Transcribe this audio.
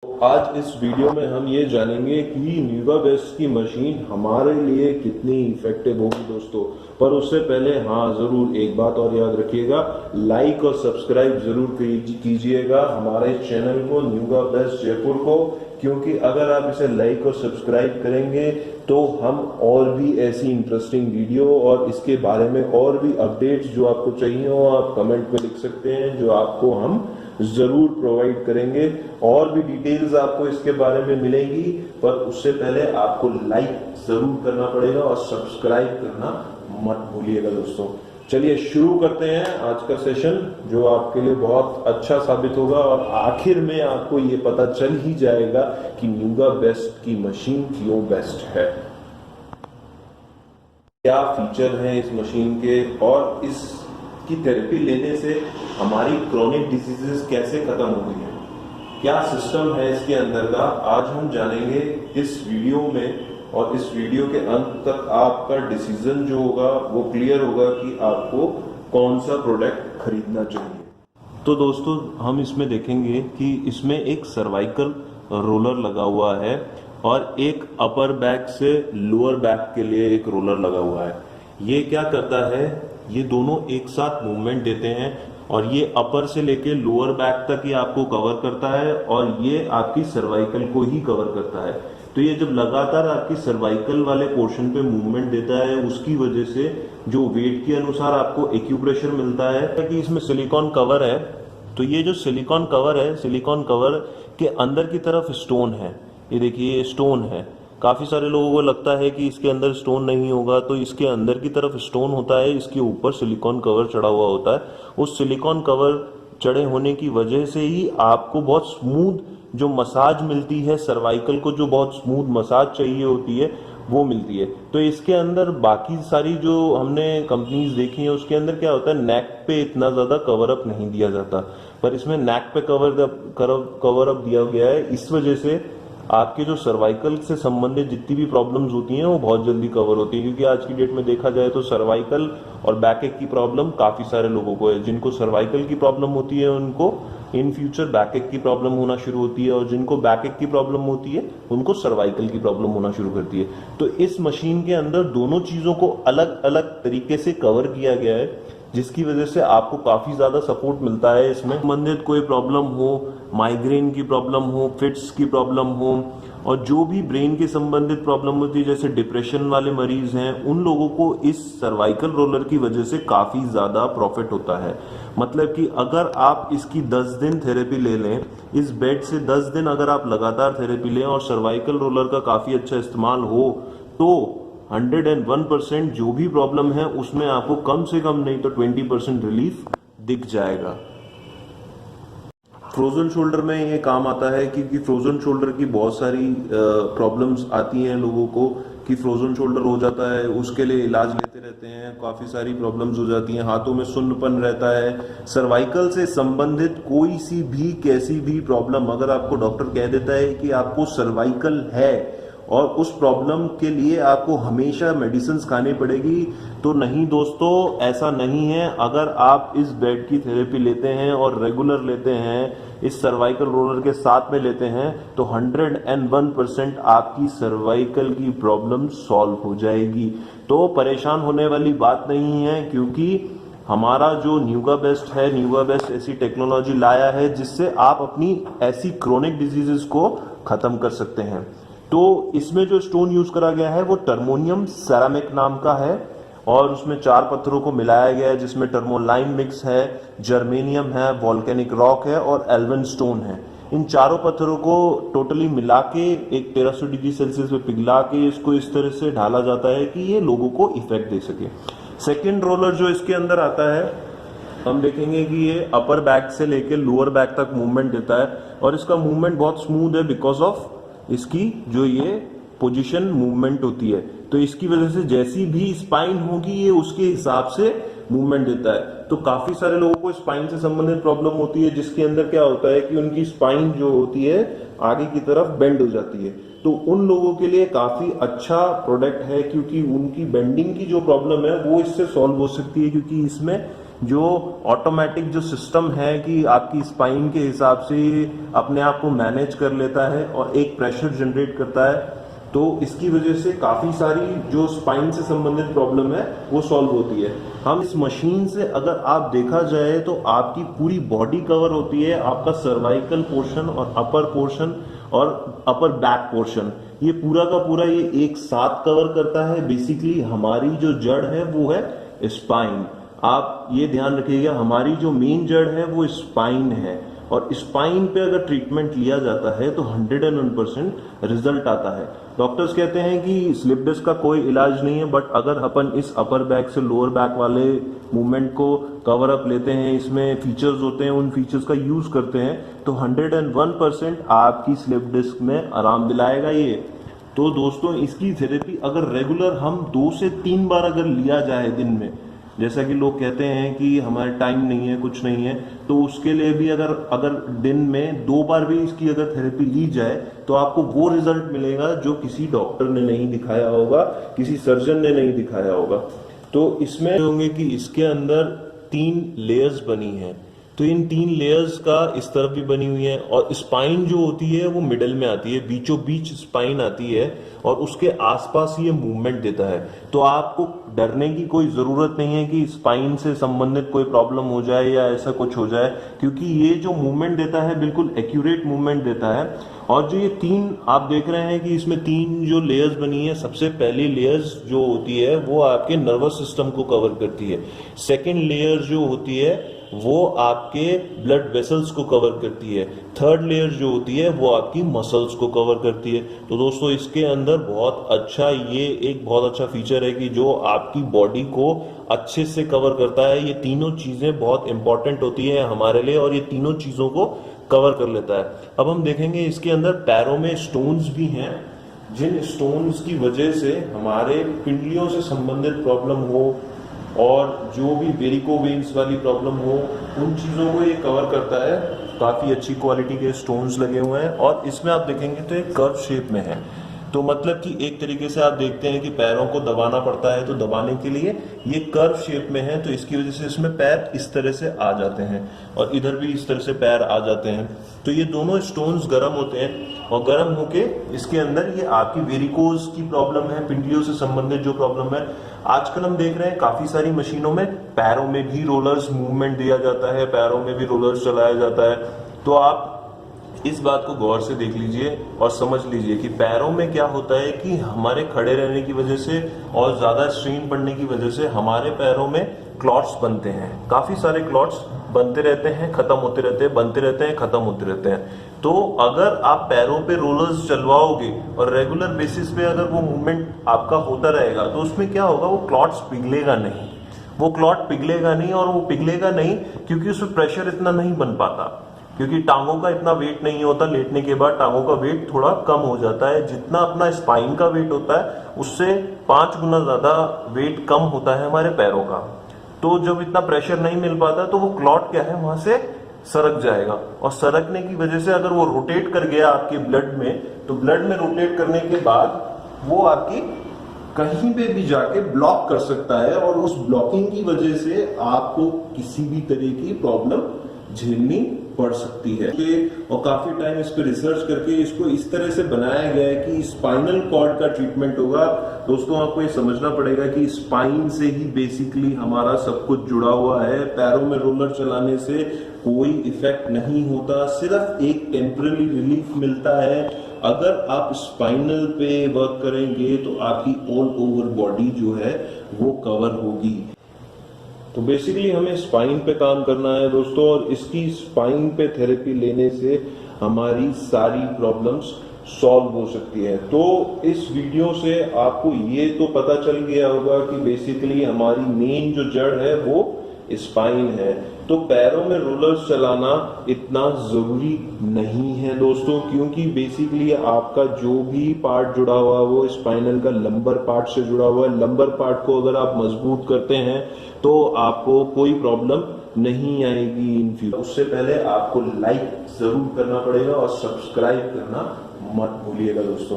आज इस वीडियो में हम ये जानेंगे कि न्यूगा बेस्ट की मशीन हमारे लिए कितनी इफेक्टिव होगी दोस्तों। पर उससे पहले जरूर एक बात और याद रखिएगा, लाइक और सब्सक्राइब जरूर कीजिएगा हमारे चैनल को, न्यूगा बेस्ट जयपुर को, क्योंकि अगर आप इसे लाइक और सब्सक्राइब करेंगे तो हम और भी ऐसी इंटरेस्टिंग वीडियो और इसके बारे में और भी अपडेट्स जो आपको चाहिए हो आप कमेंट में लिख सकते हैं, जो आपको हम जरूर प्रोवाइड करेंगे। और भी डिटेल्स आपको इसके बारे में मिलेंगी, पर उससे पहले आपको लाइक जरूर करना पड़ेगा और सब्सक्राइब करना मत भूलिएगा दोस्तों। चलिए शुरू करते हैं आज का सेशन, जो आपके लिए बहुत अच्छा साबित होगा और आखिर में आपको ये पता चल ही जाएगा कि न्यूगा बेस्ट की मशीन क्यों बेस्ट है, क्या फीचर हैं इस मशीन के, और इसकी थेरेपी लेने से हमारी क्रोनिक डिजीजेस कैसे खत्म होती है, क्या सिस्टम है इसके अंदर का, आज हम जानेंगे इस वीडियो में। और इस वीडियो के अंत तक आपका डिसीजन जो होगा वो क्लियर होगा कि आपको कौन सा प्रोडक्ट खरीदना चाहिए। तो दोस्तों हम इसमें देखेंगे कि इसमें एक सर्वाइकल रोलर लगा हुआ है और एक अपर बैक से लोअर बैक के लिए एक रोलर लगा हुआ है। ये क्या करता है, ये दोनों एक साथ मूवमेंट देते हैं और ये अपर से लेके लोअर बैक तक ये आपको कवर करता है और ये आपकी सर्वाइकल को ही कवर करता है। तो ये जब लगातार आपकी सर्वाइकल वाले पोर्शन पे मूवमेंट देता है, उसकी वजह से जो वेट के अनुसार आपको एक्यूप्रेशर मिलता है कि इसमें सिलिकॉन कवर है। तो ये जो सिलिकॉन कवर है, सिलिकॉन कवर के अंदर की तरफ स्टोन है, ये देखिए ये स्टोन है। काफी सारे लोगों को लगता है कि इसके अंदर स्टोन नहीं होगा, तो इसके अंदर की तरफ स्टोन होता है, इसके ऊपर सिलिकॉन कवर चढ़ा हुआ होता है। उस सिलिकॉन कवर चढ़े होने की वजह से ही आपको बहुत स्मूथ जो मसाज मिलती है, सर्वाइकल को जो बहुत स्मूथ मसाज चाहिए होती है वो मिलती है। तो इसके अंदर बाकी सारी जो हमने कंपनीज देखी है उसके अंदर क्या होता है, नेक पे इतना ज्यादा कवर अप नहीं दिया जाता, पर इसमें नेक पे कवर अप दिया गया है। इस वजह से आपके जो सर्वाइकल से संबंधित जितनी भी प्रॉब्लम्स होती हैं वो बहुत जल्दी कवर होती है, क्योंकि आज की डेट में देखा जाए तो सर्वाइकल और बैक की प्रॉब्लम काफी सारे लोगों को है। जिनको सर्वाइकल की प्रॉब्लम होती है उनको इन फ्यूचर बैक की प्रॉब्लम होना शुरू होती है, और जिनको बैक की प्रॉब्लम होती है उनको सर्वाइकल की प्रॉब्लम होना शुरू करती है। तो इस मशीन के अंदर दोनों चीजों को अलग अलग तरीके से कवर किया गया है, जिसकी वजह से आपको काफी ज्यादा सपोर्ट मिलता है। इसमें संबंधित कोई प्रॉब्लम हो, माइग्रेन की प्रॉब्लम हो, फिट्स की प्रॉब्लम हो, और जो भी ब्रेन के संबंधित प्रॉब्लम होती है, जैसे डिप्रेशन वाले मरीज हैं, उन लोगों को इस सर्वाइकल रोलर की वजह से काफी ज्यादा प्रॉफिट होता है। मतलब कि अगर आप इसकी 10 दिन थेरेपी ले लें, इस बेड से 10 दिन अगर आप लगातार थेरेपी लें और सर्वाइकल रोलर का काफी अच्छा इस्तेमाल हो, तो 101% जो भी प्रॉब्लम है उसमें आपको कम से कम नहीं तो 20% रिलीफ दिख जाएगा। फ्रोजन शोल्डर में ये काम आता है, क्योंकि फ्रोजन शोल्डर की बहुत सारी प्रॉब्लम्स आती हैं लोगों को कि फ्रोजन शोल्डर हो जाता है, उसके लिए इलाज लेते रहते हैं, काफी सारी प्रॉब्लम्स हो जाती हैं, हाथों में सुन्नपन रहता है। सर्वाइकल से संबंधित कोई सी भी कैसी भी प्रॉब्लम अगर आपको डॉक्टर कह देता है कि आपको सर्वाइकल है और उस प्रॉब्लम के लिए आपको हमेशा मेडिसिन खानी पड़ेगी, तो नहीं दोस्तों, ऐसा नहीं है। अगर आप इस बेड की थेरेपी लेते हैं और रेगुलर लेते हैं, इस सर्वाइकल रोलर के साथ में लेते हैं, तो 101% आपकी सर्वाइकल की प्रॉब्लम सॉल्व हो जाएगी। तो परेशान होने वाली बात नहीं है, क्योंकि हमारा जो न्यूगा बेस्ट है, न्यूगा बेस्ट ऐसी टेक्नोलॉजी लाया है जिससे आप अपनी ऐसी क्रोनिक डिजीजेस को खत्म कर सकते हैं। तो इसमें जो स्टोन यूज करा गया है वो टर्मोनियम सेरामिक नाम का है, और उसमें 4 पत्थरों को मिलाया गया है, जिसमें टर्मोलाइन मिक्स है, जर्मेनियम है, वॉल्केनिक रॉक है और एल्वन स्टोन है। इन चारों पत्थरों को टोटली मिला के एक 1300 डिग्री सेल्सियस में पिघला के इसको इस तरह से ढाला जाता है कि ये लोगों को इफेक्ट दे सके। सेकेंड रोलर जो इसके अंदर आता है, हम देखेंगे कि ये अपर बैक से लेकर लोअर बैक तक मूवमेंट देता है, और इसका मूवमेंट बहुत स्मूथ है बिकॉज ऑफ इसकी जो ये पोजीशन मूवमेंट होती है। तो इसकी वजह से जैसी भी स्पाइन होगी ये उसके हिसाब से मूवमेंट देता है। तो काफी सारे लोगों को स्पाइन से संबंधित प्रॉब्लम होती है, जिसके अंदर क्या होता है कि उनकी स्पाइन जो होती है आगे की तरफ बेंड हो जाती है। तो उन लोगों के लिए काफी अच्छा प्रोडक्ट है, क्योंकि उनकी बेंडिंग की जो प्रॉब्लम है वो इससे सॉल्व हो सकती है, क्योंकि इसमें जो ऑटोमेटिक जो सिस्टम है कि आपकी स्पाइन के हिसाब से अपने आप को मैनेज कर लेता है और एक प्रेशर जनरेट करता है। तो इसकी वजह से काफ़ी सारी जो स्पाइन से संबंधित प्रॉब्लम है वो सॉल्व होती है। हम इस मशीन से अगर आप देखा जाए तो आपकी पूरी बॉडी कवर होती है, आपका सर्वाइकल पोर्शन और अपर पोर्शन और अपर बैक पोर्शन, ये पूरा का पूरा ये एक साथ कवर करता है। बेसिकली हमारी जो जड़ है वो है स्पाइन। आप ये ध्यान रखिएगा, हमारी जो मेन जड़ है वो स्पाइन है और स्पाइन पे अगर ट्रीटमेंट लिया जाता है तो 101% रिजल्ट आता है। डॉक्टर्स कहते हैं कि स्लिप डिस्क का कोई इलाज नहीं है, बट अगर अपन इस अपर बैक से लोअर बैक वाले मूवमेंट को कवर अप लेते हैं, इसमें फीचर्स होते हैं, उन फीचर्स का यूज करते हैं तो 101% आपकी स्लिप डिस्क में आराम दिलाएगा ये। तो दोस्तों इसकी थेरेपी अगर रेगुलर हम 2 से 3 बार अगर लिया जाए दिन में, जैसा कि लोग कहते हैं कि हमारे टाइम नहीं है, कुछ नहीं है, तो उसके लिए भी अगर दिन में 2 बार भी इसकी अगर थेरेपी ली जाए तो आपको वो रिजल्ट मिलेगा जो किसी डॉक्टर ने नहीं दिखाया होगा, किसी सर्जन ने नहीं दिखाया होगा। तो इसमें होंगे कि इसके अंदर 3 लेयर्स बनी हैं, तो इन 3 लेयर्स का इस तरफ भी बनी हुई है और स्पाइन जो होती है वो मिडल में आती है, बीचों बीच स्पाइन आती है और उसके आसपास ये मूवमेंट देता है। तो आपको डरने की कोई जरूरत नहीं है कि स्पाइन से संबंधित कोई प्रॉब्लम हो जाए या ऐसा कुछ हो जाए, क्योंकि ये जो मूवमेंट देता है बिल्कुल एक्यूरेट मूवमेंट देता है। और जो ये 3 आप देख रहे हैं कि इसमें 3 जो लेयर्स बनी है, सबसे पहली लेयर्स जो होती है वो आपके नर्वस सिस्टम को कवर करती है। सेकेंड लेयर जो होती है वो आपके ब्लड वेसल्स को कवर करती है। थर्ड लेयर जो होती है वो आपकी मसल्स को कवर करती है। तो दोस्तों इसके अंदर बहुत अच्छा, ये एक बहुत अच्छा फीचर है कि जो आपकी बॉडी को अच्छे से कवर करता है। ये तीनों चीजें बहुत इंपॉर्टेंट होती है हमारे लिए और ये तीनों चीजों को कवर कर लेता है। अब हम देखेंगे इसके अंदर पैरों में स्टोन्स भी हैं, जिन स्टोन्स की वजह से हमारे पिंडलियों से संबंधित प्रॉब्लम हो और जो भी वेरिकोवेन्स वाली प्रॉब्लम हो, उन चीज़ों को ये कवर करता है। काफ़ी अच्छी क्वालिटी के स्टोन्स लगे हुए हैं और इसमें आप देखेंगे तो एक कर्व शेप में है। तो मतलब कि एक तरीके से आप देखते हैं कि पैरों को दबाना पड़ता है, तो दबाने के लिए ये कर्व शेप में है, तो इसकी वजह से इसमें पैर इस तरह से आ जाते हैं और इधर भी इस तरह से पैर आ जाते हैं। तो ये दोनों स्टोन्स गर्म होते हैं और गर्म होके इसके अंदर ये आपकी वेरिकोज की प्रॉब्लम है, पिंडलियों से संबंधित जो प्रॉब्लम है। आजकल हम देख रहे हैं काफी सारी मशीनों में पैरों में भी रोलर्स मूवमेंट दिया जाता है, पैरों में भी रोलर्स चलाया जाता है। तो आप इस बात को गौर से देख लीजिए और समझ लीजिए कि पैरों में क्या होता है कि हमारे खड़े रहने की वजह से और ज्यादा स्ट्रेन पड़ने की वजह से हमारे पैरों में क्लॉट्स बनते हैं। काफी सारे क्लॉट्स बनते रहते हैं, खत्म होते रहते हैं, बनते रहते हैं, खत्म होते रहते हैं। तो अगर आप पैरों पे रोलर्स चलवाओगे और रेगुलर बेसिस पे अगर वो मूवमेंट आपका होता रहेगा तो उसमें क्या होगा, वो क्लॉट्स पिघलेगा नहीं, वो क्लॉट पिघलेगा नहीं। और वो पिघलेगा नहीं क्योंकि उसमें प्रेशर इतना नहीं बन पाता, क्योंकि टांगों का इतना वेट नहीं होता। लेटने के बाद टांगों का वेट थोड़ा कम हो जाता है, जितना अपना स्पाइन का वेट होता है उससे 5 गुना ज्यादा वेट कम होता है हमारे पैरों का। तो जब इतना प्रेशर नहीं मिल पाता तो वो क्लॉट क्या है, वहां से सरक जाएगा और सरकने की वजह से अगर वो रोटेट कर गया आपके ब्लड में, तो ब्लड में रोटेट करने के बाद वो आपकी कहीं पे भी जाके ब्लॉक कर सकता है और उस ब्लॉकिंग की वजह से आपको किसी भी तरह की प्रॉब्लम झेलनी पड़ सकती है। और काफी टाइम इस पे रिसर्च करके इसको इस तरह से बनाया गया है कि स्पाइनल कॉर्ड का ट्रीटमेंट होगा। दोस्तों आपको ये समझना पड़ेगा कि स्पाइन से ही बेसिकली हमारा सब कुछ जुड़ा हुआ है। पैरों में रोलर चलाने से कोई इफेक्ट नहीं होता, सिर्फ एक टेम्पररी रिलीफ मिलता है। अगर आप स्पाइनल पे वर्क करेंगे तो आपकी ऑल ओवर बॉडी जो है वो कवर होगी। तो बेसिकली हमें स्पाइन पे काम करना है दोस्तों, और इसकी स्पाइन पे थेरेपी लेने से हमारी सारी प्रॉब्लम्स सॉल्व हो सकती है। तो इस वीडियो से आपको ये तो पता चल गया होगा कि बेसिकली हमारी मेन जो जड़ है वो स्पाइन है। तो पैरों में रोलर्स चलाना इतना जरूरी नहीं है दोस्तों, क्योंकि बेसिकली आपका जो भी पार्ट जुड़ा हुआ है वो स्पाइनल का लंबर पार्ट से जुड़ा हुआ है। लंबर पार्ट को अगर आप मजबूत करते हैं तो आपको कोई प्रॉब्लम नहीं आएगी इन फ्यूचर। उससे पहले आपको लाइक जरूर करना पड़ेगा और सब्सक्राइब करना मत भूलिएगा दोस्तों।